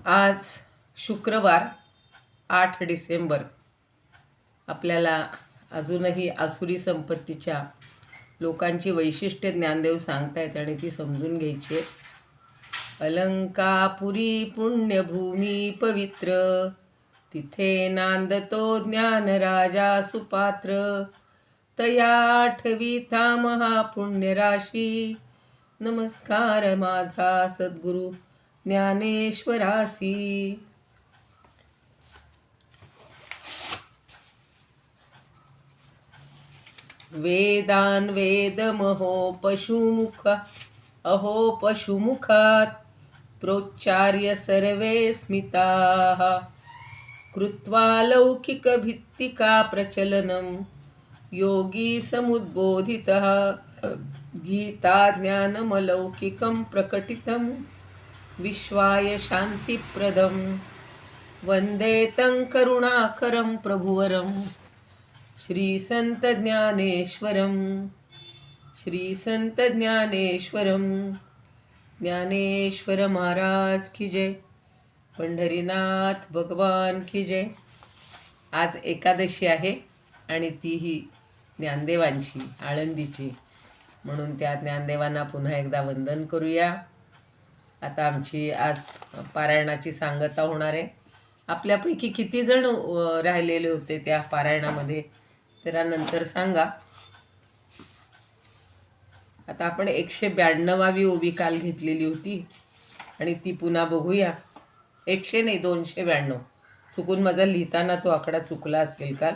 आज शुक्रवार 8 डिसेंबर. आपल्याला अजूनही आसुरी संपत्तीच्या लोकांची वैशिष्ट्ये ज्ञानदेव सांगतायत आणि ती समजून घ्यायची. अलंकापुरी पुण्यभूमी पवित्र, तिथे नांदतो ज्ञान राजा सुपात्र. तया आठवीता महापुण्यराशी, नमस्कार माझा सद्गुरु ज्ञानेश्वरासी. वेदान वेदमहो पशुमुख, अहो पशुमुखात प्रोच्चार्य सर्वे स्मिताः. कृत्वा लौकिक भित्तिका प्रचलनम, योगी समुद्बोधितः. गीता ज्ञानमलौकिकं प्रकटितं, विश्वाय शांतिप्रदं. वंदे तं करुणाकरं प्रभुवरं, श्री संत ज्ञानेश्वरं. श्री संत ज्ञानेश्वरं. ज्ञानेश्वर महाराज की जय. पंढरीनाथ भगवान की जय. आज एकादशी आहे आणि तीही ज्ञानदेवांची, आळंदीची, म्हणून त्या ज्ञानदेवांना पुन्हा एकदा वंदन करूया. आता आमची आज पारायणाची सांगता होणार आहे. आपल्यापैकी किती जण राहिलेले होते त्या पारायणामध्ये जरा नंतर सांगा. आता आपण 192वी ओवी काल घेतलेली होती आणि ती पुन्हा बघूया. 100 नाही 292. चुकून माझा लिहिताना तो आकडा चुकला असेल काल.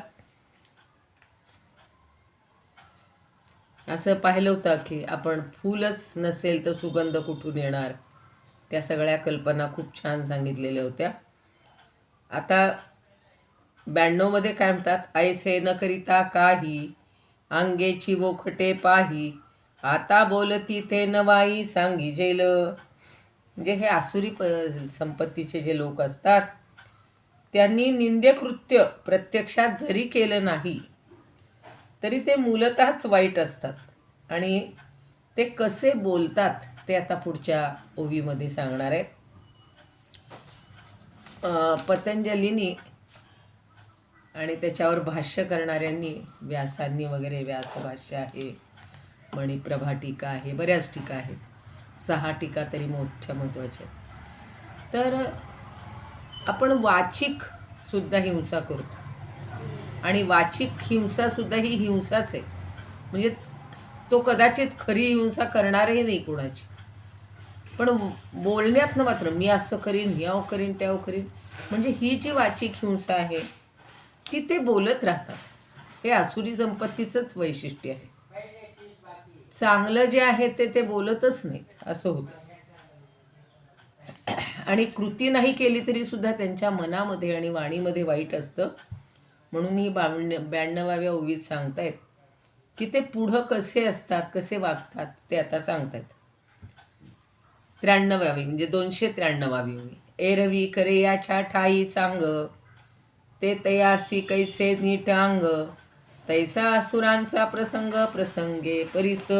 असं पाहिलं होतं की आपण फूलच नसेल तर सुगंध कुठून येणार, त्या सगळ्या कल्पना खूप छान सांगितलेल्या होत्या. आता 92मध्ये काय म्हणतात, ऐसे न करिता काही, अंगेची वोखटे पाही, आता बोलती ते नवाई सांगी जेल. म्हणजे हे आसुरी संपत्तीचे जे लोक असतात त्यांनी निंद्यकृत्य प्रत्यक्षात जरी केलं नाही तरी ते मूलतःच वाईट असतात आणि ते कसे बोलतात ते आता पुढच्या ओवीमध्ये सांगणार आहे. पतंजलीनी आणि त्याच्यावर भाष्य करणाऱ्यांनी, व्यासांनी वगैरे, व्यासभाष्य आहे, मणिप्रभा टीका आहे, बऱ्याच टीका आहेत. 6 टीका तरी मोठ्या महत्त्वाच्या आहेत. तर आपण वाचिक सुद्धा हिंसा करतो आणि वाचिक हिंसासुद्धा ही हिंसाच आहे. म्हणजे तो कदाचित खरी हिंसा करणारही नाही कोणाची, पण बोलण्यातनं मात्र मी असं करीन, याव करीन, त्याव करीन, म्हणजे ही जी वाचिक हिंसा आहे ती ते बोलत राहतात. हे आसुरी संपत्तीचंच वैशिष्ट्य आहे. चांगलं जे आहे ते बोलतच नाहीत असं होतं. आणि कृती नाही केली तरी सुद्धा त्यांच्या मनामध्ये आणि वाणीमध्ये वाईट असतं. म्हणून ही 92व्या ओवीत सांगतायत की ते पुढं कसे असतात, कसे वागतात ते आता सांगतायत. 93व्या म्हणजे 293वी ओवी. एरवी करे याच्या ठाई चांग, ते तयासी कैसे नीटांग. तैसा असुरांचा प्रसंग प्रसंगे परिस.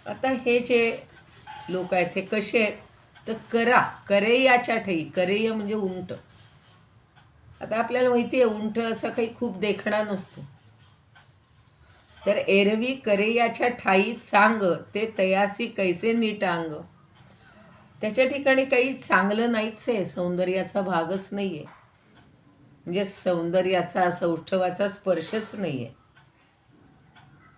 आता हे जे लोक आहेत हे कसे आहेत तर करा, करेयाच्या ठाई. करेय म्हणजे उंट. आता आपल्याला माहिती आहे उंट असा काही खूप देखणा नसतो. तर एरवी करेयाच्या ठाई चांग, ते तयासी कैसे नीटांग. त्याच्या ठिकाणी काही चांगलं नाहीच आहे, सौंदर्याचा भागच नाही आहे. म्हणजे सौंदर्याचा, सौष्ठवाचा स्पर्शच नाही आहे.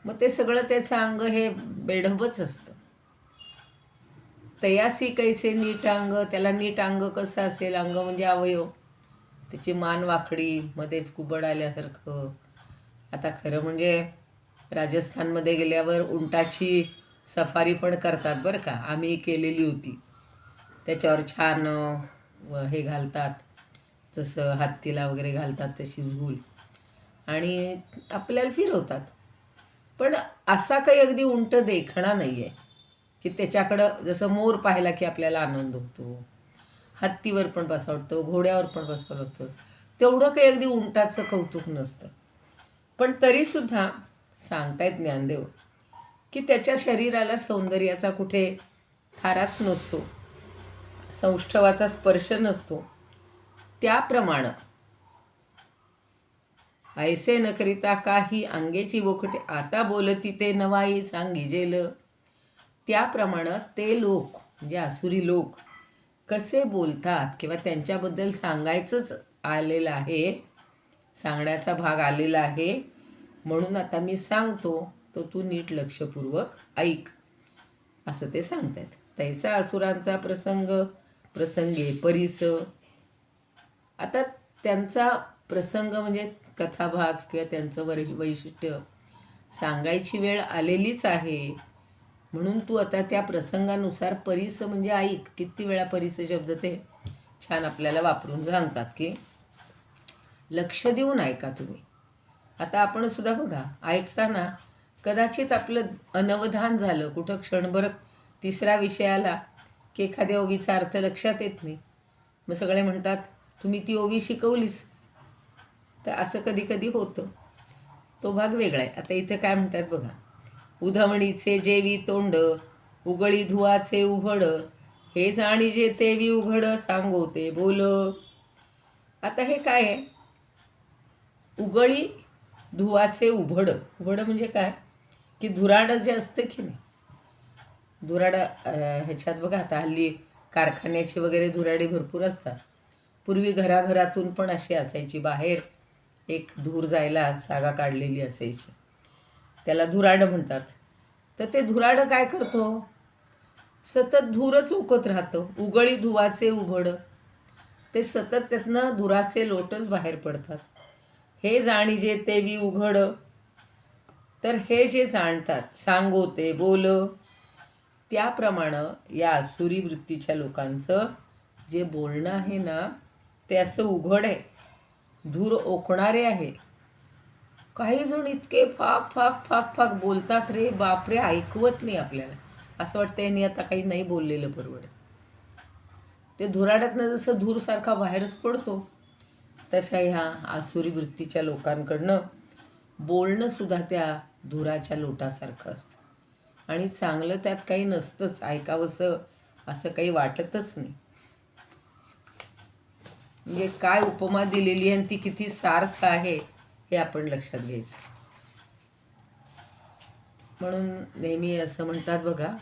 मग ते सगळं त्याचं अंग हे बेढबच असतं. तयासी कैसे नीट अंग, त्याला नीट अंग कसं असेल, अंग म्हणजे अवयव, त्याची मान वाकडी, मध्येच कुबड आल्यासारखं. आता खरं म्हणजे राजस्थानमध्ये गेल्यावर उंटाची सफारी पण करतात बरं का, आम्ही केलेली होती. त्याच्यावर छान हे घालतात, जसं हत्तीला वगैरे घालतात तशी झूल, आणि आपल्याला फिरवतात. पण असा काही अगदी उंट देखणा नाही आहे की त्याच्याकडं, जसं मोर पाहिला की आपल्याला आनंद होतो, हत्तीवर पण बसावतो, घोड्यावर पण बसावं लागतं, तेवढं काही अगदी उंटाचं कौतुक नसतं. पण तरीसुद्धा सांगतायत ज्ञानदेव की त्याच्या शरीराला सौंदर्याचा कुठे थाराच नसतो. सौष्ठवाचा स्पर्श नसतो, त्याप्रमाणे ऐसे न करिता काही अंगेची बोखटे आता बोलती ते नवाई सांगिजेल. त्याप्रमाणे ते लोक म्हणजे आसुरी लोक कसे बोलतात किंवा त्यांच्याबद्दल सांगायचंच आलेलं आहे, सांगण्याचा भाग आलेला आहे. म्हणून आता मी सांगतो तो तू नीट लक्षपूर्वक ऐक, असं ते सांगतात. तैसा असुरांचा प्रसंगे परीस. आता त्यांचा प्रसंग म्हणजे कथाभाग किंवा त्यांचं वैशिष्ट्य सांगायची वेळ आलेलीच आहे. म्हणून तू आता त्या प्रसंगानुसार परीस म्हणजे ऐक. किती वेळा परीस शब्द ते छान आपल्याला वापरून सांगतात की लक्ष देऊन ऐका तुम्ही. आता आपण सुद्धा बघा, ऐकताना कदाचित आपलं अनवधान झालं, कुठं क्षणभर तिसरा विषय आला की एखाद्या ओवीचा अर्थ लक्षात येत नाही. मग सगळे म्हणतात तुम्ही ती ओवी शिकवलीस. तर असं कधी कधी होतं. तो भाग वेगळा आहे. आता इथे काय म्हणतात बघा, उधमणीचे जेवी तोंड, उगळी धुवाचे उघड, हे जाणीजे तेवी उघड, सांगोते बोल. आता हे काय आहे, उगळी धुवाचे उघड. उघड म्हणजे काय की धुराडं जे असतं की नाही, धुराडं ह्याच्यात बघा आता हल्ली कारखान्याची वगैरे धुराडी भरपूर असतात. पूर्वी घराघरातून पण अशी असायची, बाहेर एक धूर जायला जागा काढलेली असायची, त्याला धुराडं म्हणतात. तर ते धुराडं काय करतो, सतत धूरच उकत राहतं. उगळी धुवाचे उघड, ते सतत त्यातनं धुराचे लोटच बाहेर पडतात. हे जाणीजे तेवी उघड, तर हे जे जाणतात सांगोते बोल. त्याप्रमाणे या आसुरी वृत्तीच्या लोकांचं जे बोलणं आहे ना, ते असं उघड आहे, धूर ओकणारे आहे. काही जण इतके फाक फाक फाक फाक बोलतात रे बापरे, ऐकवत नाही आपल्याला. असं वाटतं यांनी आता काही नाही बोललेलं परवड. ते धुराड्यातनं जसं धूरसारखा बाहेरच पडतो, तसं ह्या आसुरी वृत्तीच्या लोकांकडनं बोलणं सुद्धा त्या धुराच्या लोटासारखं असतं. आणि चांगलं त्यात काही नसतंच, ऐकावंसं असं काही वाटतच नाही. म्हणजे काय उपमा दिलेली आहे आणि ती किती सार्थ आहे हे आपण लक्षात घ्यायचं. म्हणून नेहमी असं म्हणतात बघा,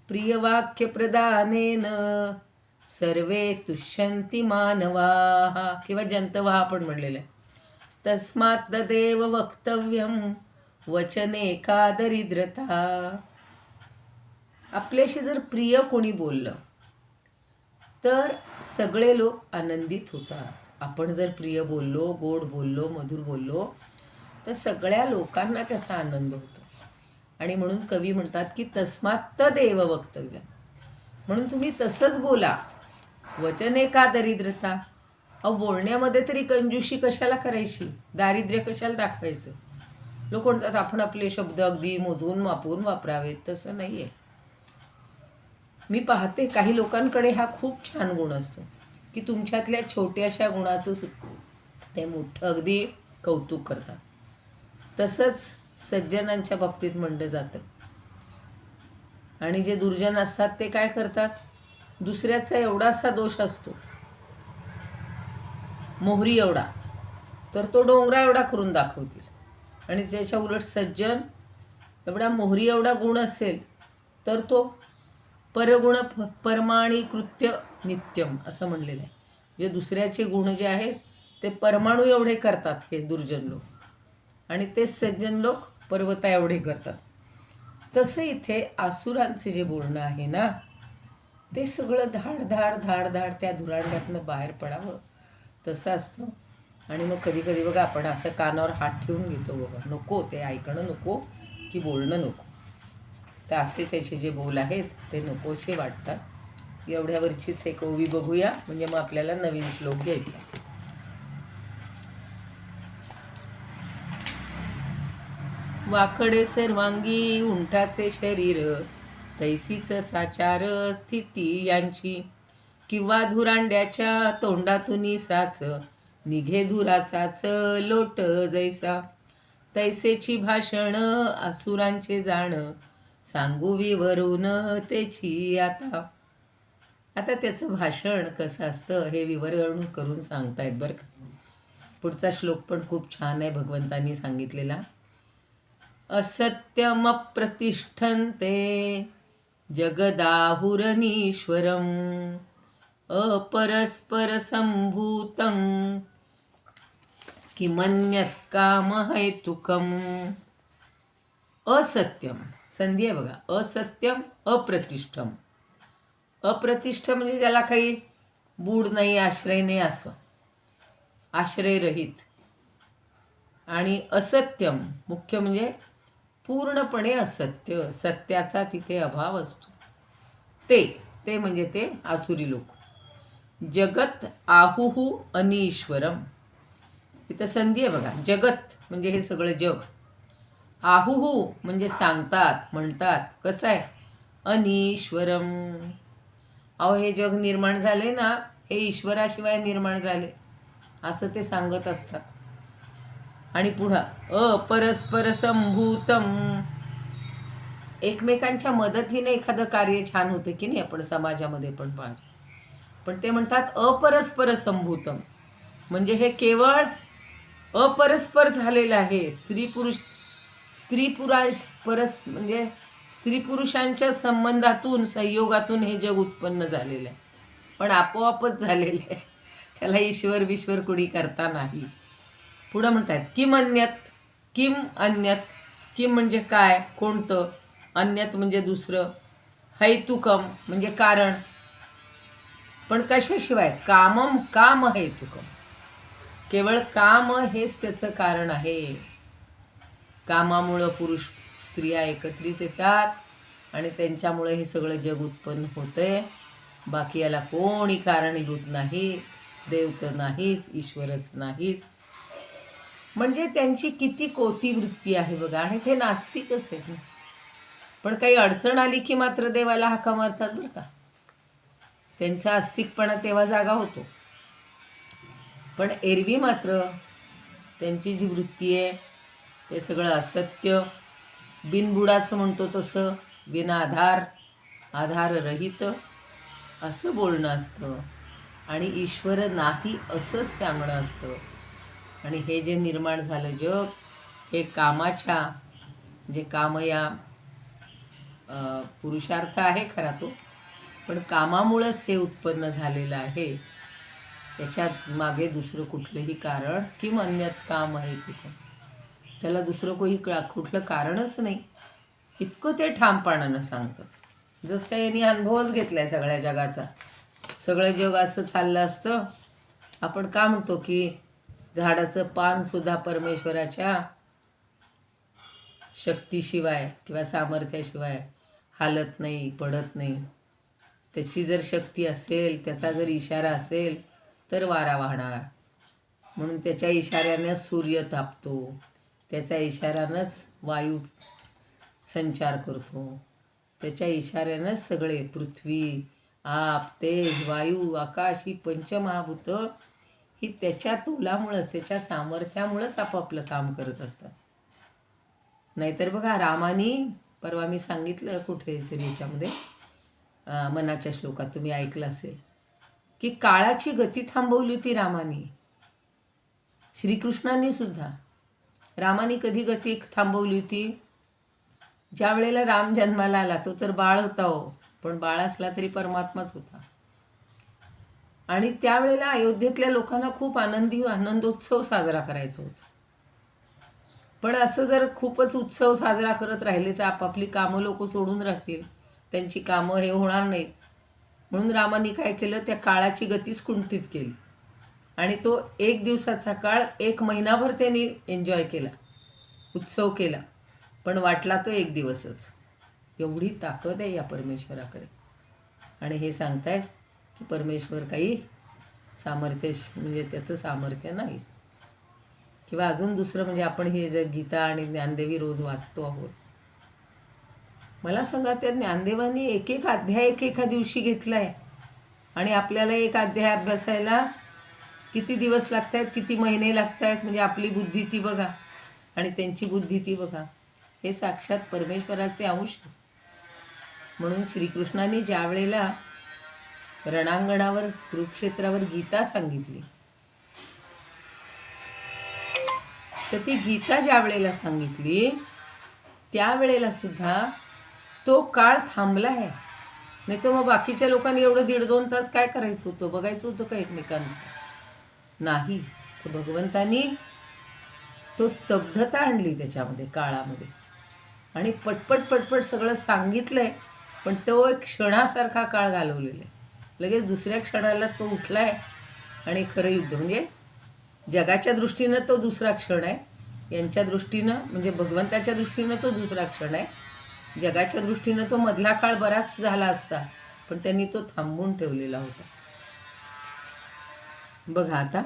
प्रियवाक्य प्रदानेन सर्वे तुष्यंती मानवाः किंवा जंतवाः आपण म्हणलेलं आहे. तस्मात् तदेव वक्तव्यम वचने का दरिद्रता. आपल्याशी जर प्रिय कोणी बोललं तर सगळे लोक आनंदित होतात. आपण जर प्रिय बोललो, गोड बोललो, मधुर बोललो तर सगळ्या लोकांना त्याचा आनंद होतो. आणि म्हणून कवी म्हणतात की तस्मात् तदेव वक्तव्य, म्हणून तुम्ही तसंच बोला. वचने का दरिद्रता, अहो बोलण्यामध्ये तरी कंजूशी कशाला करायची, दारिद्र्य कशाला दाखवायचं. लोक म्हणतात आपण आपले शब्द अगदी मोजून मापून वापरावेत. तसं नाही आहे. मी पाहते काही लोकांकडे हा खूप छान गुण असतो की तुमच्यातल्या छोट्याशा गुणाचं ते मोठं अगदी कौतुक करतात. तसंच सज्जनांच्या बाबतीत म्हणलं जातं. आणि जे दुर्जन असतात ते काय करतात, दुसऱ्याचा एवढासा दोष असतो, मोहरी एवढा, तर तो डोंगरा एवढा करून दाखवतील. आणि त्याच्या उलट सज्जन एवढा मोहरी एवढा गुण असेल तर तो परगुण परमाणी कृत्य नित्यम असं म्हणलेलं आहे. जे दुसऱ्याचे गुण जे आहेत ते परमाणू एवढे करतात हे दुर्जन लोक, आणि ते सज्जन लोक पर्वता एवढे करतात. तसं इथे आसुरांचे जे बोलणं आहे ना, ते सगळं धाड धाड धाड धाड त्या धुरांड्यातनं बाहेर पडावं तसं असतं. आणि मग कधी कधी बघा आपण असं कानावर हात ठेवून घेतो, बघा नको ते ऐकणं नको की बोलणं नको. तर असे त्याचे जे बोल आहेत ते नकोसे वाटतात. एवढ्यावरचीच एक ओवी बघूया, म्हणजे मग आपल्याला नवीन श्लोक घ्यायचा. वाकडे सर्वांगी उंटाचे शरीर, तैसीच साचार स्थिती यांची, किंवा धुरांड्याच्या तोंडातून साच, निघे धुराचाच लोट जैसा, तैसेची भाषण आसुरांचे जाण, सांगू विवरून तेची आता. आता त्याचं भाषण कसं असतं हे विवरण करून सांगतायत बरं का. पुढचा श्लोक पण खूप छान आहे भगवंतांनी सांगितलेला. असत्यमप्रतिष्ठन्ते जगदाहुरनीश्वरम् अपरस्परसम्भूतं किमन्यत् कामहैतुकम्. असत्यम संधी आहे बघा. असत्यम अप्रतिष्ठम. अप्रतिष्ठ म्हणजे ज्याला काही बूड नाही, आश्रय नाही, असं आश्रयरहित. आणि असत्यम मुख्य म्हणजे पूर्णपणे असत्य, सत्याचा तिथे अभाव असतो. ते म्हणजे ते आसुरी लोक. जगत आहुहु अनीश्वरम. इथं संधी आहे बघा. जगत म्हणजे हे सगळं जग. आहुहु म्हणजे सांगतात, म्हणतात. कसं आहे? अनीश्वरम. अहो हे जग निर्माण झाले ना, हे ईश्वराशिवाय निर्माण झाले असं ते सांगत असतात. आणि पुढं अपरस्पर संभूतम. एकमेकांच्या मदतीने एखादं कार्य छान होतं की नाही, आपण समाजामध्ये पण पाहतो. पण ते म्हणतात अपरस्पर संभूतम म्हणजे हे केवळ अपरस्पर झालेलं आहे. स्त्री पुरुष म्हणजे स्त्री पुरुषांच्या संबंधातून, संयोगातून हे जग उत्पन्न झालेलं आहे. पण आपोआपच झालेलं आहे. त्याला ईश्वर विश्वर कुणी करता नाही. पुढं म्हणतात किम अन्यत. किम अन्यत. किम म्हणजे काय, कोणतं. अन्यत म्हणजे दुसरं. हैतुकम म्हणजे कारण. पण कशाशिवाय? काम हेतुकम. केवळ काम हेच त्याचं कारण आहे. कामामुळं पुरुष स्त्रिया एकत्रित येतात आणि त्यांच्यामुळे हे सगळं जग उत्पन्न होतंय. बाकी याला कोणी कारणीभूत नाही. देव तर नाहीच, ईश्वरच नाहीच. म्हणजे त्यांची किती कोती वृत्ती आहे बघा. आणि ते नास्तिकच आहे. पण काही अडचण आली की मात्र देवाला हाका मारतात बरं का. त्यांचा आस्तिकपणा तेव्हा जागा होतो. पण एरवी मात्र त्यांची जी वृत्ती आहे ते सगळं असत्य, बिनबुडाचं म्हणतो तसं, बिना आधाररहित असं बोलणं असतं. आणि ईश्वर नाही असंच सांगणं असतं. आणि हे जे निर्माण झालं जग, हे कामाच्या, जे काम या पुरुषार्थ आहे खरा तो, पण कामामुळंच हे उत्पन्न झालेलं आहे. त्याच्यात मागे दुसरं कुठलंही कारण किंवा अन्यत काम आहे तिथं, त्याला दुसरं कुठलं कारणच नाही. इतकं ते ठामपणानं सांगतात. जसं काही यांनी अनुभवच घेतला आहे सगळ्या जगाचा. सगळं जग असं चाललं असतं. आपण का म्हणतो की झाडाचं पानसुद्धा परमेश्वराच्या शक्तीशिवाय किंवा सामर्थ्याशिवाय हालत नाही, पडत नाही. त्याची जर शक्ती असेल, त्याचा जर इशारा असेल तर वारा वाहणार. म्हणून त्याच्या इशाऱ्यानं सूर्य तापतो, त्याच्या इशाऱ्यानंच वायू संचार करतो, त्याच्या इशाऱ्यानंच सगळे पृथ्वी, आप, तेज, वायू, आकाश ही पंचमहाभूतं ही त्याच्या तोलामुळंच, त्याच्या सामर्थ्यामुळंच आपापलं काम करत असतात. नाहीतर बघा रामानी, परवा मी सांगितलं कुठेतरी याच्यामध्ये मनाच्या श्लोकात तुम्ही ऐकलं असेल, की काळाची गती थांबवली होती रामानी. श्रीकृष्णांनी सुद्धा. रामानी कधी गती थांबवली होती? ज्या वेळेला राम जन्माला आला, तो तर बाळ होता हो, पण बाळ असला तरी परमात्माच होता. आणि त्यावेळेला अयोध्येतल्या लोकांना खूप आनंदोत्सव साजरा करायचा होता. पण असं जर खूपच उत्सव साजरा करत राहिले तर आपापली कामं लोक सोडून राहतील, त्यांची कामं हे होणार नाहीत. म्हणून रामाने काय केलं, त्या काळाची गतीच कुंठित केली. आणि तो 1 दिवसाचा काळ 1 महिनाभर त्यांनी एन्जॉय केला, उत्सव केला. पण वाटला तो 1 दिवसच. एवढी ताकद आहे या परमेश्वराकडे. आणि हे सांगतायत की परमेश्वर काही सामर्थ्य म्हणजे त्याचं सामर्थ्य नाहीच. किंवा अजून दुसरं म्हणजे आपण हे जर गीता आणि ज्ञानदेवी रोज वाचतो आहोत. मला सांगा, त्या ज्ञानदेवांनी एक अध्याय एका दिवशी घेतला आहे. आणि आपल्याला एक अध्याय अभ्यासायला किती दिवस लागत आहेत, किती महिने लागत आहेत. म्हणजे आपली बुद्धी ती बघा आणि त्यांची बुद्धी ती बघा. हे साक्षात परमेश्वराचे अंश. म्हणून श्रीकृष्णाने ज्या वेळेला रणांगणावर कुरुक्षेत्रावर गीता सांगितली, तर ती गीता ज्या वेळेला सांगितली त्यावेळेला सुद्धा तो काळ थांबला आहे. नाही तर मग बाकीच्या लोकांनी एवढं 1.5-2 तास काय करायचं होतं, बघायचं होतं का एकमेकांना? नाही. तर भगवंतानी तो स्तब्धता आणली त्याच्यामध्ये, काळामध्ये, आणि पटपट पटपट सगळं सांगितलंय. पण तो एक क्षणासारखा काळ घालवलेला आहे. लगेच दुसऱ्या क्षणाला तो उठलाय आणि खरं युद्ध, म्हणजे जगाच्या दृष्टीनं तो दुसरा क्षण आहे, यांच्या दृष्टीनं म्हणजे भगवंताच्या दृष्टीनं तो दुसरा क्षण आहे. जगाच्या दृष्टीनं तो मधला काळ बराच झाला असता, पण त्यांनी तो थांबवून ठेवलेला होता. बघा आता,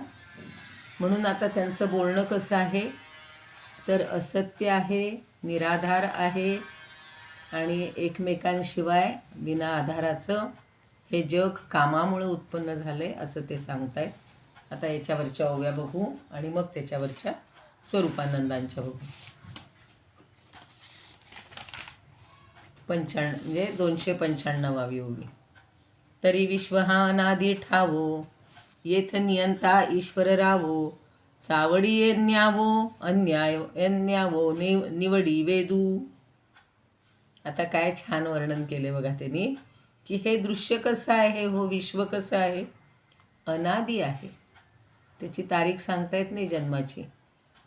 म्हणून आता त्यांचं बोलणं कसं आहे, तर असत्य आहे, निराधार आहे, आणि एकमेकांशिवाय विना आधाराचं हे जग कामामुळे उत्पन्न झालं आहे असं ते सांगतायत. आता याच्यावरच्या ओव्या बघू आणि मग त्याच्यावरच्या स्वरूपानंदांच्या बघू. 295वी ओवी. तरी विश्व हा अनादी ठावो, येथ नियंता ईश्वर रावो, सावडी ये न्यावो अन्यावो निवडी वेदू. आता काय छान वर्णन केले बघा त्यांनी, की हे दृश्य कसं आहे, हो विश्व कसं आहे, अनादी आहे. त्याची तारीख सांगता येत नाही जन्माची,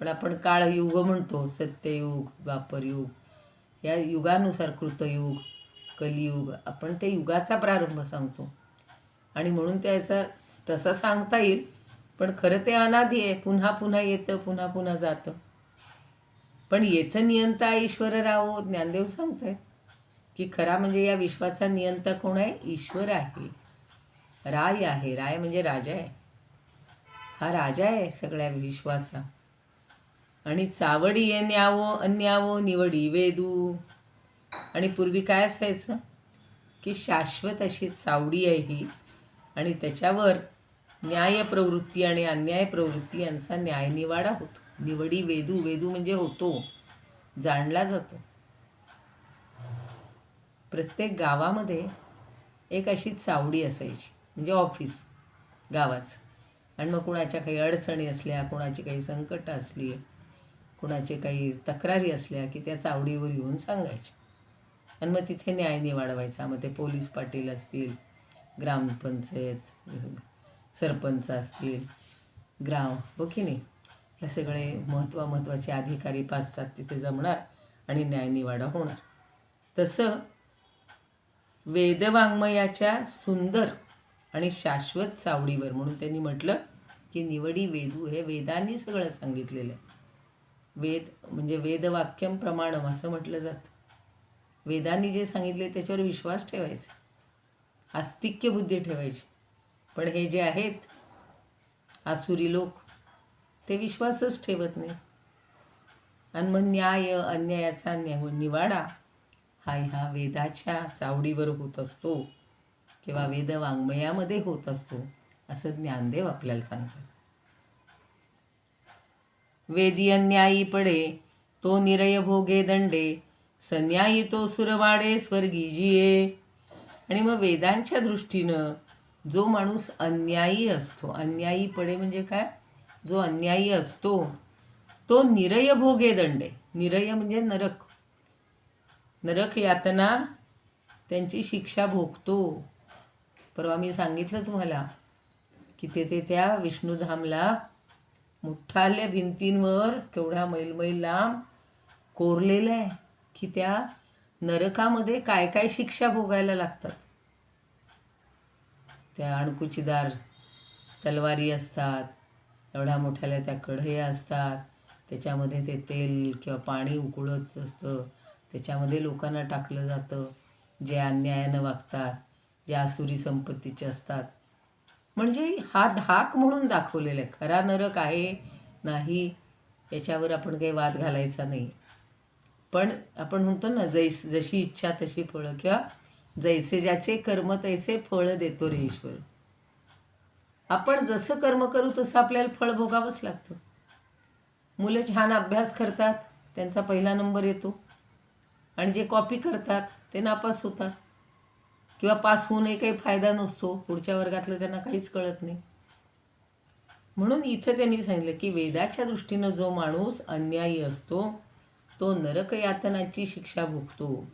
पण आपण काळयुग म्हणतो, सत्ययुग, द्वापरयुग, या युगानुसार कृतयुग, कलियुग, आपण ते युगाचा प्रारंभ सांगतो आणि म्हणून त्याचा तसं सांगता येईल. पण खरं ते अनादी आहे, पुन्हा पुन्हा येतं, पुन्हा पुन्हा जातं. पण येथ नियंता ईश्वर रावो, ज्ञानदेव सांगतायत की खरा म्हणजे या विश्वाचा नियंता कोण आहे, ईश्वर आहे, राय आहे. राय म्हणजे राजा आहे, हा राजा आहे सगळ्या विश्वाचा. आणि चावडी ये न्यावो अन्यावो निवडी वेदू. आणि पूर्वी काय असायचं की शाश्वत अशी चावडी आहे ही, आणि त्याच्यावर न्याय प्रवृत्ती आणि अन्याय प्रवृत्ती यांचा न्यायनिवाडा होतो. निवडी वेदू, वेदू म्हणजे होतो, जाणला जातो. प्रत्येक गावामध्ये एक अशी चावडी असायची, म्हणजे ऑफिस गावाचं. आणि मग कुणाच्या काही अडचणी असल्या, कुणाची काही संकट असली, कुणाचे काही तक्रारी असल्या की त्या चावडीवर येऊन सांगायच्या, आणि मग तिथे न्यायनिवाडा व्हायचा. मग ते पोलीस पाटील असतील, ग्रामपंचायत सरपंच असतील, हो की नाही, हे सगळे महत्त्वाचे अधिकारी 5-7 तिथे जमणार आणि न्यायनिवाडा होणार. तसं वेदवाङ्मयाच्या सुंदर आणि शाश्वत चावडीवर, म्हणून त्यांनी म्हटलं की निवडी वेदू, हे वेदांनी सगळं सांगितलेलं आहे. वेद म्हणजे वेदवाक्यम प्रमाणम असं म्हटलं जातं. वेदांनी जे सांगितले त्याच्यावर विश्वास ठेवायचा, आस्तिक्य बुद्धी ठेवायची. पण हे जे आहेत आसुरी लोक, ते विश्वासच ठेवत नाही. आणि मग न्याय अन्यायाचा निवाडा ह्या वेदाच्या चावडीवर होत असतो किंवा वेदवाङ्मयामध्ये होत असतो, असं ज्ञानदेव आपल्याला सांगतात. वेदी अन्यायी पडे तो निरय भोगे दंडे, सन्यायी तो सुरवाडे स्वर्गी जिये. आणि मग वेदांच्या दृष्टीनं जो माणूस अन्यायी असतो, अन्यायी पडे म्हणजे काय, जो अन्यायी असतो तो निरय भोगे दंडे. निरय म्हणजे नरक, नरक यातना त्यांची शिक्षा भोगतो. परवा मी सांगितलं तुम्हाला की ते त्या विष्णुधामला मोठाल्या भिंतींवर केवढ्या मैल लांब कोरलेलं आहे की त्या नरकामध्ये काय काय शिक्षा भोगायला लागतात. त्या अणकुचीदार तलवारी असतात, एवढ्या मोठ्याल्या त्या कढया असतात, त्याच्यामध्ये ते तेल किंवा पाणी उकळत असतं, त्याच्यामध्ये लोकांना टाकलं जातं जे अन्यायानं वागतात, जे आसुरी संपत्तीचे असतात. म्हणजे हा धाक म्हणून दाखवलेला आहे. खरा नरक आहे नाही याच्यावर आपण काही वाद घालायचा नाही. पण आपण म्हणतो ना, जशी इच्छा तशी फळं, किंवा जैसे ज्याचे कर्म तैसे फळ देतो रे ईश्वर. आपण जसं कर्म करू तसं आपल्याला फळ भोगावंच लागतं. मुलं छान अभ्यास करतात, त्यांचा पहिला नंबर येतो, आणि जे कॉपी करतात ते नापास होतात. किंवा पास होऊनही काही फायदा नसतो, पुढच्या वर्गातलं त्यांना काहीच कळत नाही. म्हणून इथं त्यांनी सांगितलं की वेदाच्या दृष्टीनं जो माणूस अन्यायी असतो तो नरकयातनाची शिक्षा भोगतो.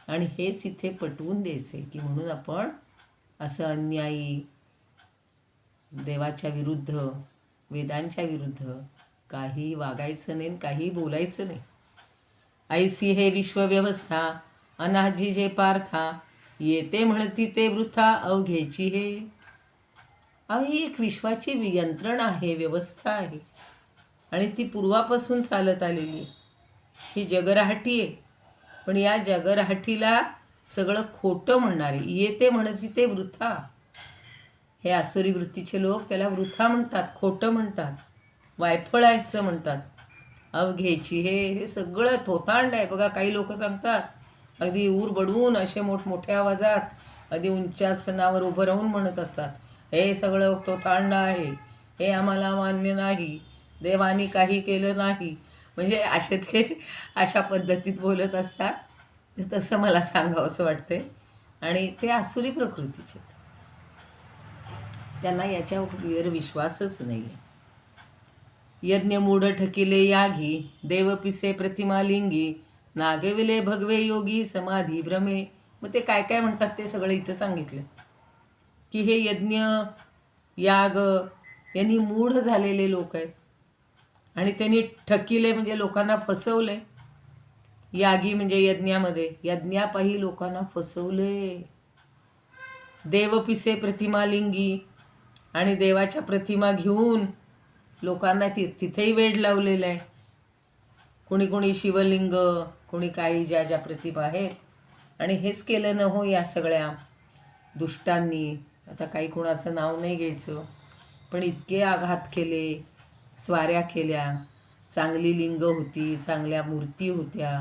आणि हेच इथे पटवून द्यायचे की म्हणून आपण असं अन्यायी, देवाच्या विरुद्ध, वेदांच्या विरुद्ध काही वागायचं नाही, काही बोलायचं नाही. ऐसी हे विश्वव्यवस्था अनाजी जे पार्था, येते म्हणती ते वृथा अवघेची हे. ही एक विश्वाची यंत्रणा आहे, व्यवस्था आहे आणि ती पूर्वापासून चालत आलेली आहे. ही जगराहाटी आहे, पण या जगराहाटीला सगळं खोटं म्हणणारे, येते म्हणती ते वृथा. हे आसुरी वृत्तीचे लोक त्याला वृथा म्हणतात, खोटं म्हणतात, वायफळायचं म्हणतात. अवघ्याची हे सगळं थोतांड आहे. बघा काही लोक सांगतात अगदी ऊर बडवून असे मोठमोठ्या आवाजात अगदी उंचासनावर उभं राहून म्हणत असतात, हे सगळं थोतांड आहे, हे आम्हाला मान्य नाही, देवानी काही केलं नाही. म्हणजे असे ते अशा पद्धतीत बोलत असतात. तसं मला सांगावं असं वाटते. आणि ते आसुरी प्रकृतीचे, त्यांना याच्यावर विश्वासच नाही आहे. यज्ञ मूढ ठकिले यागी, देव पिसे प्रतिमा लिंगी, नागविले भगवे योगी समाधी भ्रमे. मग ते काय काय म्हणतात ते सगळं इथं सांगितलं की हे यज्ञ याग यांनी मूढ झालेले लोक आहेत आणि त्यांनी ठकिले म्हणजे लोकांना फसवले. यागी म्हणजे यज्ञामध्ये, यज्ञापायी लोकांना फसवले. देवपिसे प्रतिमा लिंगी, आणि देवाच्या प्रतिमा घेऊन लोकांना तिथेही वेड लावलेला आहे. कोणी कोणी शिवलिंग, कोणी काही ज्या ज्या प्रतिमा आहेत. आणि हेच केलं न हो या सगळ्या दुष्टांनी. आता काही कोणाचं नाव नाही घ्यायचं, पण इतके आघात केले, स्वाऱ्या केल्या. चांगली लिंग होती, चांगल्या मूर्ती होत्या,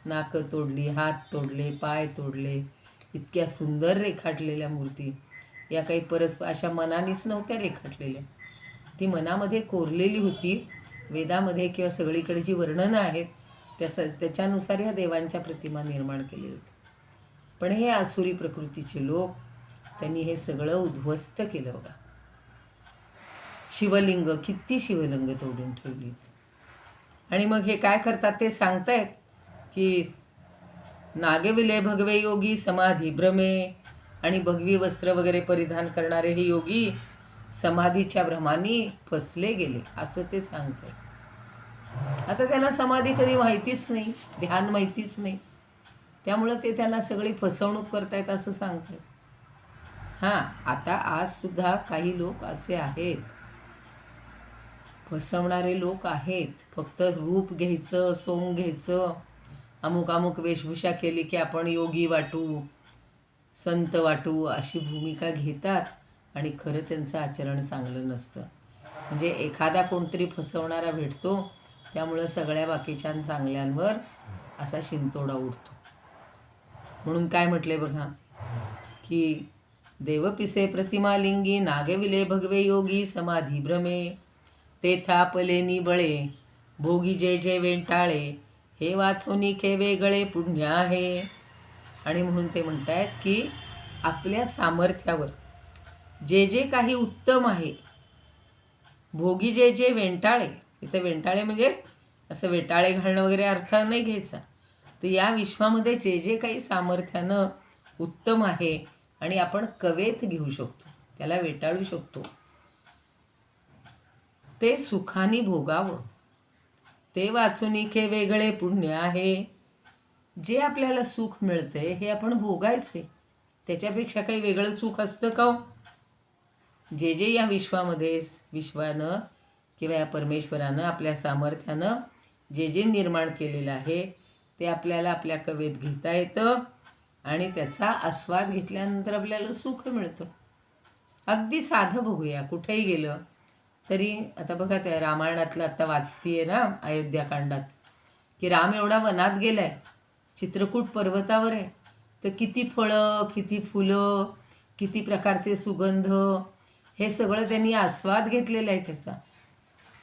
नाकं तोडली, हात तोडले, पाय तोडले. इतक्या सुंदर रेखाटलेल्या मूर्ती या काही अशा मनानेच नव्हत्या रेखाटलेल्या, ती मनामध्ये कोरलेली होती. वेदामध्ये किंवा सगळीकडे जी वर्णनं आहेत त्याच्यानुसार ह्या देवांच्या प्रतिमा निर्माण केलेल्या होत्या. पण हे आसुरी प्रकृतीचे लोक त्यांनी हे सगळं उद्ध्वस्त केलं. बघा शिवलिंग, किती शिवलिंग तोडून ठेवलीत. आणि मग हे काय करतात ते सांगतायत की नागविले भगवे योगी समाधी भ्रमे, आणि भगवी वस्त्र वगैरे परिधान करणारे हे योगी समाधीच्या भ्रमाने फसले गेले असं ते सांगतात. आता त्यांना समाधी कधी माहितीच नाही, ध्यान माहितीच नाही, त्यामुळं ते त्यांना सगळी फसवणूक करतायत असं सांगतात. आता आजसुद्धा काही लोक असे आहेत, फसवणारे लोक आहेत. फक्त रूप घ्यायचं, सोंग घ्यायचं, अमुक अमुक वेशभूषा केली की आपण योगी वाटू, संत वाटू, अशी भूमिका घेतात. आणि खरं त्यांचं आचरण चांगलं नसतं. म्हणजे एखादा कोणतरी फसवणारा भेटतो, त्यामुळं सगळ्या बाकीच्या चांगल्यांवर असा शिंतोडा उडतो. म्हणून काय म्हटले बघा की देवपिसे प्रतिमा लिंगी, नागविले भगवे योगी समाधी भ्रमे, तेथापले निबळे भोगी जे जे वेंटाळे, हे वाचोनी खे वेगळे पुण्य आहे. आणि म्हणून ते म्हणतायत की आपल्या सामर्थ्यावर जे जे काही उत्तम आहे, भोगी जे जे वेंटाळे, इथं वेंटाळे म्हणजे असं वेटाळे घालणं वगैरे अर्थ नाही घ्यायचा. तर या विश्वामध्ये जे जे काही सामर्थ्यानं उत्तम आहे आणि आपण कवेत घेऊ शकतो, त्याला वेटाळू शकतो, ते सुखाने भोगावं. ते वाचून खे वेगळे पुण्य आहे. जे आपल्याला सुख मिळते हे आपण भोगायचे, त्याच्यापेक्षा काही वेगळं सुख असतं का? जे जे या विश्वामध्ये विश्वानं किंवा या परमेश्वरानं आपल्या सामर्थ्यानं जे जे निर्माण केलेलं आहे ते आपल्याला आपल्या कवेत घेता येतं आणि त्याचा आस्वाद घेतल्यानंतर आपल्याला सुख मिळतं. अगदी साधं बघूया, कुठेही गेलं तरी. आता बघा त्या रामायणातलं आता वाचतीये ना अयोध्याकांडात, की राम एवढा वनात गेला आहे, चित्रकूट पर्वतावर आहे, तर किती फळं, किती फुलं, किती प्रकारचे सुगंध, हे सगळं त्यांनी आस्वाद घेतलेला आहे त्याचा.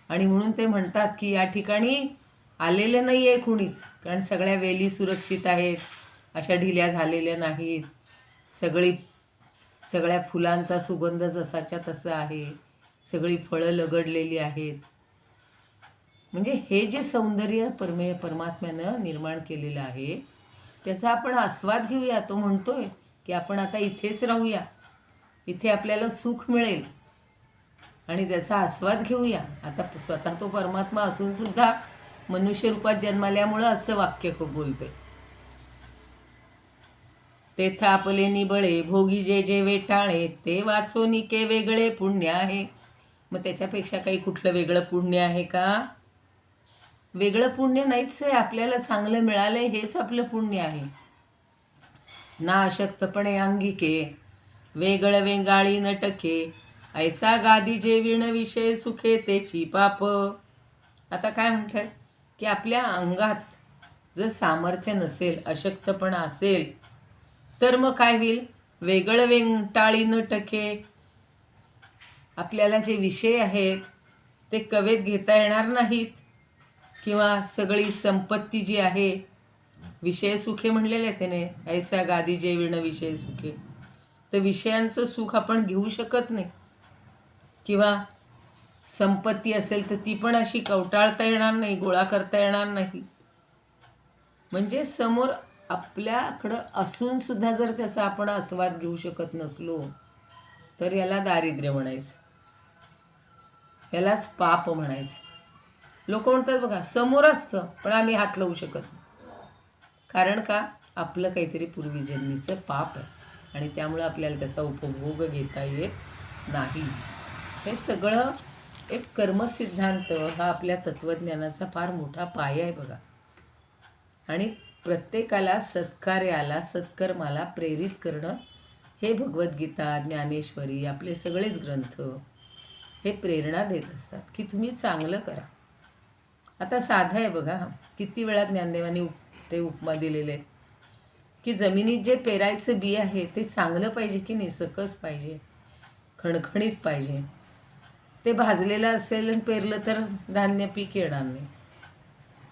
आणि म्हणून ते म्हणतात की या ठिकाणी आलेलं नाही आहे कुणीच, कारण सगळ्या वेली सुरक्षित आहेत, अशा ढिल्या झालेल्या नाहीत, सगळ्या फुलांचा सुगंध जसाच्या तसा आहे, सगळी फळं लगडलेली आहेत. म्हणजे हे जे सौंदर्य परमात्म्यानं निर्माण केलेलं आहे त्याचा आपण आस्वाद घेऊया. तो म्हणतोय की आपण आता इथेच राहूया, इथे आपल्याला सुख मिळेल आणि त्याचा आस्वाद घेऊया. आता स्वतः तो परमात्मा असून सुद्धा मनुष्य रूपात जन्माल्यामुळं असं वाक्य खूप बोलतोय. ते थापले निबळे भोगी जे जे वेटाळे, ते वाचोनिके वेगळे पुण्य आहे. मग त्याच्यापेक्षा काही कुठलं वेगळं पुण्य आहे का? वेगळं पुण्य नाहीच आहे. आपल्याला चांगलं मिळालंय हेच आपलं पुण्य आहे. ना अशक्तपणे अंगिके, वेगळ वेंगाळी नटके, ऐसा गादी जे विण विषय सुखे तेची पाप. आता काय म्हणतात की आपल्या अंगात जर सामर्थ्य नसेल, अशक्तपणा असेल, तर मग काय होईल? वेगळं वेंटाळी नटके, आपल्याला जे विषय आहेत ते कवेत घेता येणार नाहीत, किंवा सगळी संपत्ती जी आहे, विषय सुखे म्हणलेले आहे त्याने, ऐसा गादी जे विण विषय सुखे, तर विषयांचं सुख आपण घेऊ शकत नाही. किंवा संपत्ती असेल तर ती पण अशी कवटाळता येणार नाही, गोळा करता येणार नाही. म्हणजे समोर आपल्याकडं असून सुद्धा जर त्याचा आपण आस्वाद घेऊ शकत नसलो तर याला दारिद्र्य म्हणायचं, यालाच पाप म्हणायचं. लोक म्हणतात बघा, समोर असतं पण आम्ही हात लावू शकत नाही. कारण का? आपलं काहीतरी पूर्वीजन्मीचं पाप आहे आणि त्यामुळं आपल्याला त्याचा उपभोग घेता येत नाही. हे सगळं एक कर्मसिद्धांत हा आपल्या तत्त्वज्ञानाचा फार मोठा पाया आहे बघा. आणि प्रत्येकाला सत्कार्याला, सत्कर्माला प्रेरित करणं हे भगवद्गीता, ज्ञानेश्वरी, आपले सगळेच ग्रंथ हे प्रेरणा देत असतात की तुम्ही चांगलं करा. आता साधं आहे बघा, किती वेळा ज्ञानदेवांनी ते उपमा दिलेले आहेत की जमिनीत जे पेरायचं बी आहे ते चांगलं पाहिजे की नाही, सकस पाहिजे, खणखणीत पाहिजे. ते भाजलेलं असेल आणि पेरलं तर धान्य पीक येणार नाही.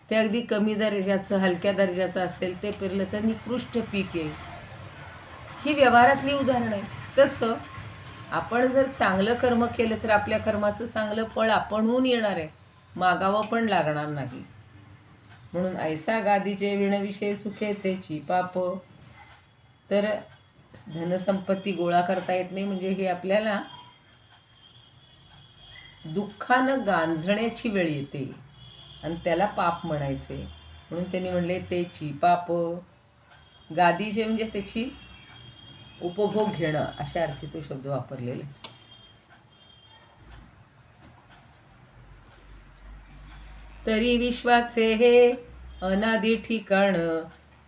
ते अगदी कमी दर्जाचं, हलक्या दर्जाचं असेल, ते पेरलं तर निकृष्ट पीक येईल. ही व्यवहारातली उदाहरणं आहे. तसं आपण जर चांगलं कर्म केलं तर आपल्या कर्माचं चांगलं फळ आपणहून येणार आहे, मागावं पण लागणार नाही. म्हणून ऐसा गादीचे विणविषय सुखे तेची पाप. तर धनसंपत्ती गोळा करता येत नाही म्हणजे हे आपल्याला दुःखानं गांजण्याची वेळ येते आणि त्याला पाप म्हणायचे. म्हणून त्यांनी म्हणले तेची पाप. गादीचे म्हणजे त्याची उपभोग घेणं अशा अर्थी तो शब्द वापरलेला. तरी विश्वाचे हे अनादि ठिकाण,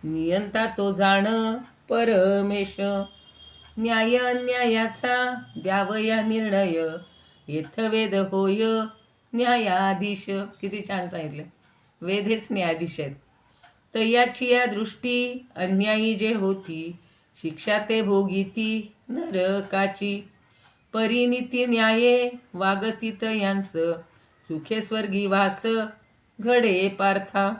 नियंता तो जाण परमेश. न्याय अन्यायाचा द्यावया निर्णय, येथ वेद होय न्यायाधीश. किती छान सांगितलं, वेद हेच न्यायाधीश आहेत. तयाची या दृष्टी अन्यायी जे होती, शिक्षा ते भोगीती नरकाची. परिनिती न्याये वागती तयांस, सुखे स्वर्गी वास घडे पार्था.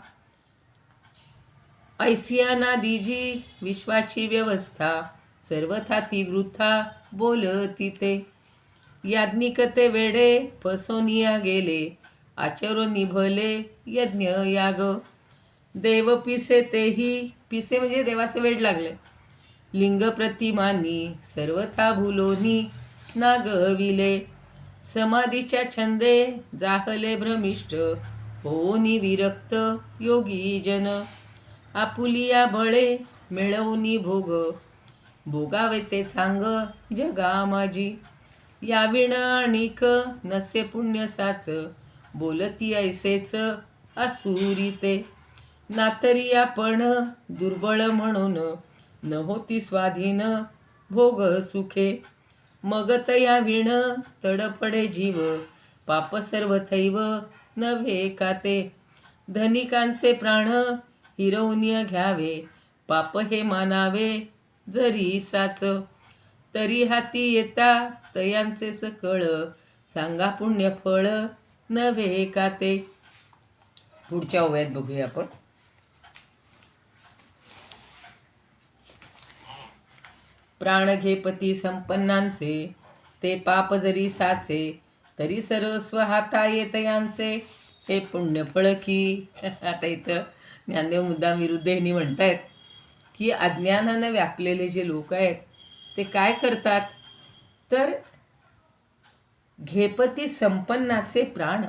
ऐसिया नादीजी विश्वाची व्यवस्था, सर्वथा ती वृथा बोलती ते. याज्ञिक ते वेडे फसोनिया गेले, आचरो निभले यज्ञ याग. देव पिसे तेही, पिसे म्हणजे देवाचं वेड लागले. लिंग प्रतिमानी सर्वथा भुलोनी नागविले. समाधीच्या छंदे जाहले भ्रमिष्ट, होनी विरक्त योगी जन. आपुलिया बळे मिळवनी भोग, भोगावे ते चांग जगा माझी. याविण आणिक नसे पुण्य साच, बोलती ऐसेच आसुरी ते. नातरी आपण दुर्बळ म्हणून, न होती स्वाधीन भोग सुखे. मग तया विण तडफडे जीव, पाप सर्व थैव नव्हे का ते. धनिकांचे प्राण हिरवून घ्यावे, पाप हे मानावे जरी साच. तरी हाती येता तयांचे सकळ, सांगा पुण्य फळ नव्हे का ते. पुढच्या ओव्यात बघूया आपण. प्राण घेपती संपन्नांचे, ते पाप जरी साचे, तरी सर्वस्व हाता येत यांचे, हे पुण्यफळ की. आता इथं ज्ञानदेव मुद्दाम विरुद्ध ह्यांनी म्हणतायत की अज्ञानानं व्यापलेले जे लोक आहेत ते काय करतात, तर घेपती संपन्नाचे प्राण.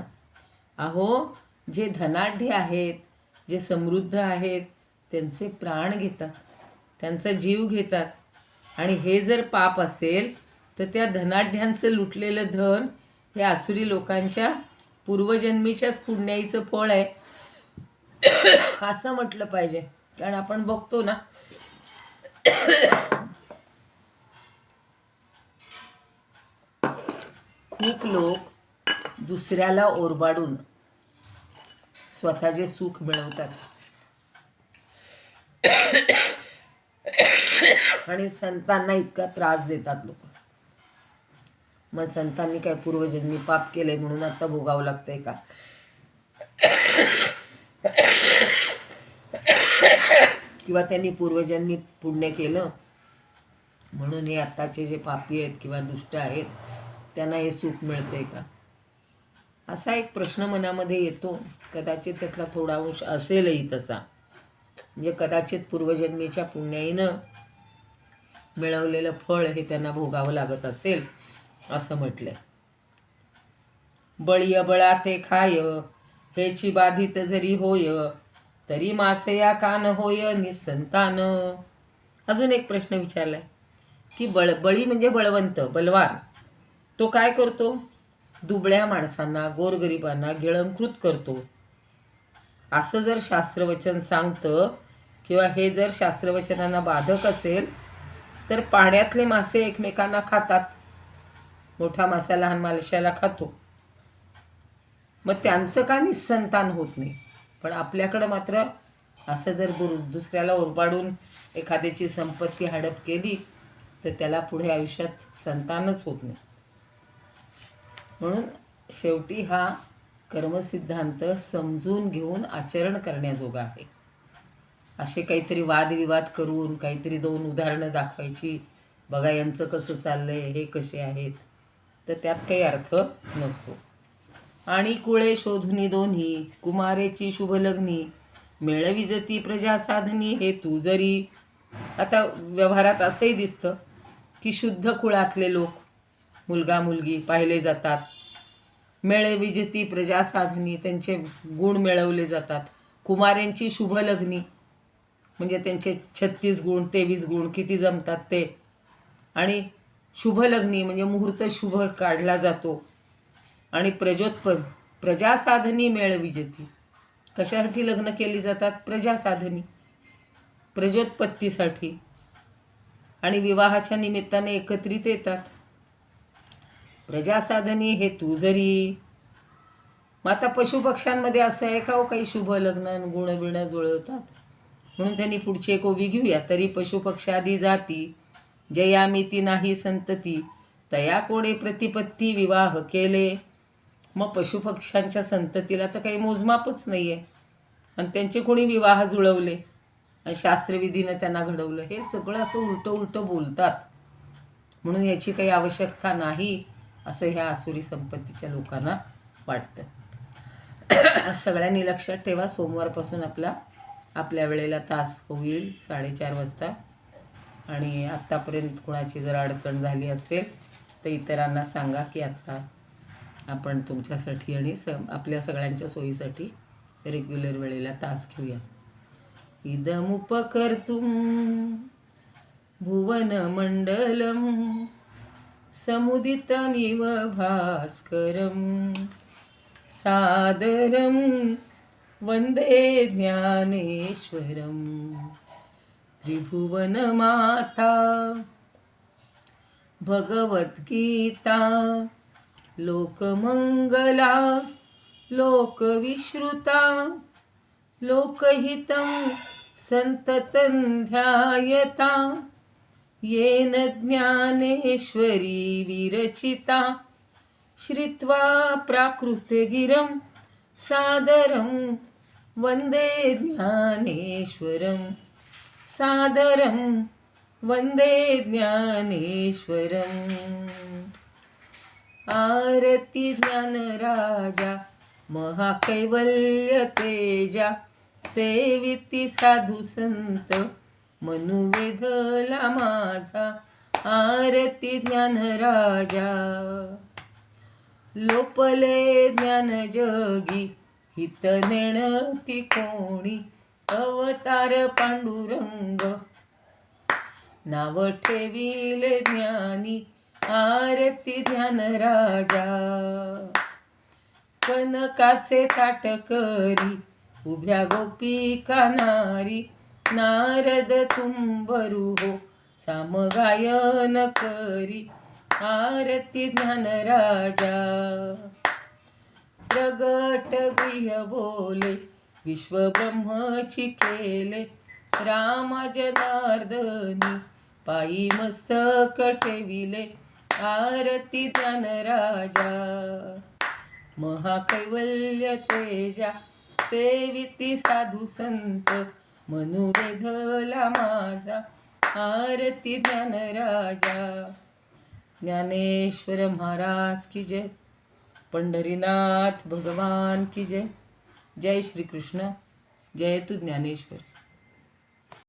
अहो, जे धनाढ्य आहेत, जे समृद्ध आहेत, त्यांचे प्राण घेतात, त्यांचा जीव घेतात. आणि हे जर पाप असेल तर त्या धनाढ्यांचं लुटलेलं धन हे आसुरी लोकांच्या पूर्वजन्मीच्याच पुण्याईचं फळ आहे असं म्हटलं पाहिजे. कारण आपण बघतो ना, खूप लोक दुसऱ्याला ओरबाडून स्वतःचे सुख मिळवतात आणि संतांना इतका त्रास देतात लोक. मग संतांनी काय पूर्वजन्मी पाप केलंय म्हणून आता भोगावं लागतंय का? किंवा त्यांनी पूर्वजन्मी पुण्य केलं म्हणून हे आताचे जे पापी आहेत किंवा दुष्ट आहेत त्यांना हे सुख मिळतंय का? असा एक प्रश्न मनामध्ये येतो. कदाचित त्यातला थोडा अंश असेलही तसा. म्हणजे कदाचित पूर्वजन्मीच्या पुण्याईनं मिळवलेलं फळ हे त्यांना भोगावं लागत असेल असं म्हटलंय. बळी अबळा ते खाय, हेची बाधित जरी होय, तरी मासया कान होय निसंतान. अजून एक प्रश्न विचारलाय की बळी म्हणजे बळवंत, बलवान. तो काय करतो? दुबळ्या माणसांना, गोरगरिबांना गिळंकृत करतो. असं जर शास्त्रवचन सांगतं किंवा हे जर शास्त्रवचनांना बाधक असेल तर पाण्यातले मासे एकमेकांना खातात. मोठा मासा लहान माशाला खातो. मग त्यांचं का निसंतान होत नाही? पण आपल्याकडं मात्र असं जर दुसऱ्याला ओरबाडून एखाद्याची संपत्ती हडप केली तर त्याला पुढे आयुष्यात संतानच होत नाही. म्हणून शेवटी हा कर्मसिद्धांत समजून घेऊन आचरण करण्याजोगा आहे. असे काहीतरी वादविवाद करून काहीतरी 2 उदाहरणं दाखवायची, बघा यांचं कसं चाललंय, हे कसे आहेत, तर त्यात काही अर्थ नसतो. आणि कुळे शोधुनी दोन्ही, कुमारेची शुभलग्नी, मेळविजती प्रजा साधनी, हे तू जरी. आता व्यवहारात असंही दिसतं की शुद्ध कुळातले लोक, मुलगा मुलगी पाहिले जातात. मेळविजती प्रजा साधनी, त्यांचे गुण मिळवले जातात. कुमारांची शुभलग्नी म्हणजे त्यांचे 36 गुण 23 गुण किती जमतात ते. आणि शुभलग्नी म्हणजे मुहूर्त शुभ काढला जातो. आणि प्रजासाधनी मेळविजती, कशासाठी लग्न केली जातात? प्रजासाधनी, प्रजोत्पत्तीसाठी. आणि विवाहाच्या निमित्ताने एकत्रित येतात. प्रजासाधनी हे तू जरी. मग आता पशुपक्ष्यांमध्ये असं आहे का हो काही शुभ लग्न गुणबिणं जुळवतात? म्हणून त्यांनी पुढची एक ओवी घेऊया. तरी पशुपक्षादी जाती, जयामिती नाही संतती, तया कोणे प्रतिपत्ती विवाह केले. मग पशुपक्ष्यांच्या संततीला तर काही मोजमापच नाही आहे. आणि त्यांचे कोणी विवाह जुळवले आणि शास्त्रविधीनं त्यांना घडवलं, हे सगळं असं उलटं बोलतात. म्हणून याची काही आवश्यकता नाही असं ह्या आसुरी संपत्तीच्या लोकांना वाटतं. सगळ्यांनी लक्षात ठेवा, सोमवारपासून आपल्या वेळेला तास होईल 4:30 वाजता. आणि आत्तापर्यंत कुणाची जर अडचण झाली असेल तर इतरांना सांगा की आता आपण तुमच्यासाठी आणि आपल्या सगळ्यांच्या सोयीसाठी रेग्युलर वेळेला तास घेऊया. इदमुपकर्तुं भुवनमण्डलं समुदितमिव भास्करं, सादरं वन्दे ज्ञानेश्वरं. त्रिभुवनमाता भगवद्गीता, लोकमंगला लोकविश्रुता, लोकहितं संततं ध्यायता, येन ज्ञानेश्वरी विरचिता. श्रुत्वा प्राकृतगिरं सादरं वन्दे ज्ञानेश्वरं, सादरं वंदे ज्ञानेश्वरम्. आरती ज्ञानराजा महाकैवल्य तेजा, सेविती साधू संत मनुवेधला माझा. आरती ज्ञानराजा लोपले ज्ञान जगी, हित नेणती कोणी. अवतार पांडुरंग नाव ठेविले ज्ञानी. आरती ज्ञानराजा कनकाचे ताट करी, उभ्या गोपिका नारी. नारद तुंबरू हो सामगायन करी. आरती ज्ञानराजा प्रगट गृह बोले, विश्वब्रह्मची केले. राम जनार्दनी पायी मस्तक ठेविले. आरती ज्ञानराजा महाकैवल्य तेजा, सेविती साधू संत मनुवेधला माझा. आरती ज्ञानराजा. ज्ञानेश्वर महाराज की जय. पंढरीनाथ भगवान की जय. जय श्री कृष्ण. जय तू ज्ञानेश्वर.